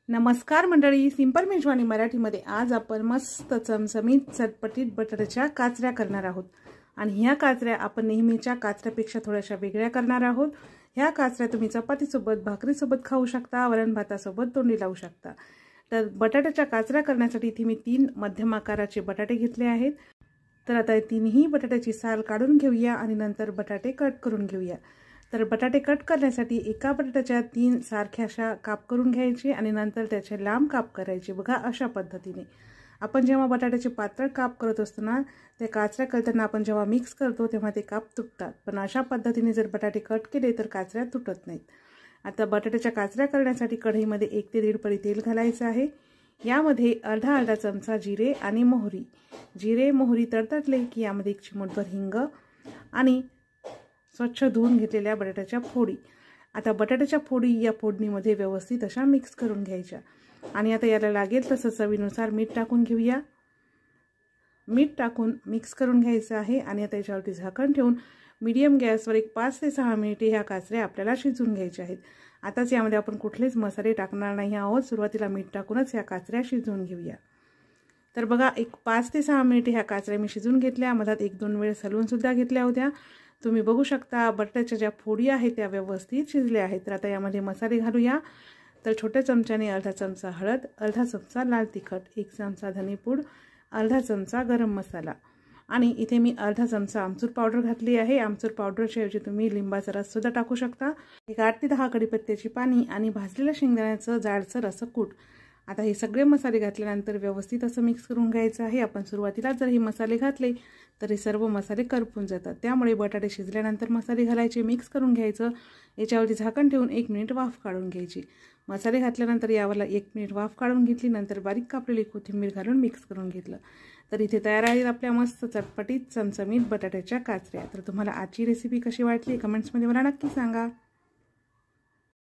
नमस्कार मंडळी, सिंपल मेजवानी मराठीमध्ये आज आपण मस्त चमचमीत चटपटीत बटाट्याच्या काचऱ्या करणार आहोत। आणि ह्या काचऱ्या आपण नेहमीच्या काचऱ्यापेक्षा थोड्याशा वेगळ्या करणार आहोत। ह्या काचऱ्या तुम्ही चपातीसोबत, भाकरीसोबत खाऊ शकता, वरण भातासोबत तोंडी लावू शकता। तर बटाट्याच्या काचऱ्या करण्यासाठी इथे मी 3 मध्यम आकाराचे बटाटे घेतले आहेत। तर आता तीनही बटाट्याची साल काढून घेऊया आणि नंतर बटाटे कट करून घेऊया। तर बटाटे कट करण्यासाठी एका बटाट्याच्या 3 सारख्या अशा काप करून घ्यायचे आणि नंतर त्याचे लांब काप करायचे। बघा अशा पद्धतीने आपण जेव्हा बटाट्याचे पातळ काप करत असतो ना, ते काचऱ्या करताना आपण जेव्हा मिक्स करतो तेव्हा ते काप तुटतात, पण अशा पद्धतीने जर बटाटे कट केले तर काचऱ्या तुटत नाहीत। आता बटाट्याच्या काचऱ्या करण्यासाठी कढईमध्ये 1 ते 1.5 पळी तेल घालायचं आहे। यामध्ये अर्धा चमचा जिरे आणि मोहरी, जिरे मोहरी तडतडले की यामध्ये 1 चिमूटभर हिंग आणि स्वच्छ धुवून घेतलेल्या बटाट्याच्या फोडी। आता बटाट्याच्या फोडी या फोडणीमध्ये व्यवस्थित अशा मिक्स करून घ्यायच्या आणि आता याला लागेल तसं चवीनुसार मीठ टाकून घेऊया। मीठ टाकून मिक्स करून घ्यायचं आहे आणि आता याच्यावरती झाकण ठेवून मीडियम गॅसवर 5 ते 6 मिनिटे ह्या काचऱ्या आपल्याला शिजवून घ्यायच्या आहेत। आताच यामध्ये आपण कुठलेच मसाले टाकणार नाही आहोत, सुरुवातीला मीठ टाकूनच ह्या काचऱ्या शिजवून घेऊया। तर बघा 5 ते 6 मिनिटे ह्या काचऱ्या मी शिजवून घेतल्या, मधात 1-2 वेळेस हलवून सुद्धा घेतल्या होत्या। तुम्ही बघू शकता बटाट्याच्या ज्या फोडी आहेत त्या व्यवस्थित शिजल्या आहेत। तर आता यामध्ये मसाले घालूया। तर छोट्या चमच्याने अर्धा चमचा हळद, अर्धा चमचा लाल तिखट, 1 चमचा धनेपूड, अर्धा चमचा गरम मसाला आणि इथे मी अर्धा चमचा आमचूर पावडर घातली आहे। आमचूर पावडरच्या ऐवजी तुम्ही लिंबाचा रस सुद्धा टाकू शकता। 8 ते 10 कढीपत्त्याची पाने आणि भाजलेल्या शेंगदाण्याचं जाडसर असं कूट। आता हे सगळे मसाले घातल्यानंतर व्यवस्थित असं मिक्स करून घ्यायचं आहे। आपण सुरुवातीला जर हे मसाले घातले तर हे सर्व मसाले करपून जातात, त्यामुळे बटाटे शिजल्यानंतर मसाले घालायचे, मिक्स करून घ्यायचं। याच्यावरती झाकण ठेवून 1 मिनिट वाफ काढून घ्यायची। मसाले घातल्यानंतर यावरला 1 मिनिट वाफ काढून घेतली, नंतर बारीक कापलेली कोथिंबीर घालून मिक्स करून घेतलं। तर इथे तयार आहेत आपल्या मस्त चटपटीत चमचमीत बटाट्याच्या काचऱ्या। तर तुम्हाला आजची रेसिपी कशी वाटली कमेंट्समध्ये मला नक्की सांगा।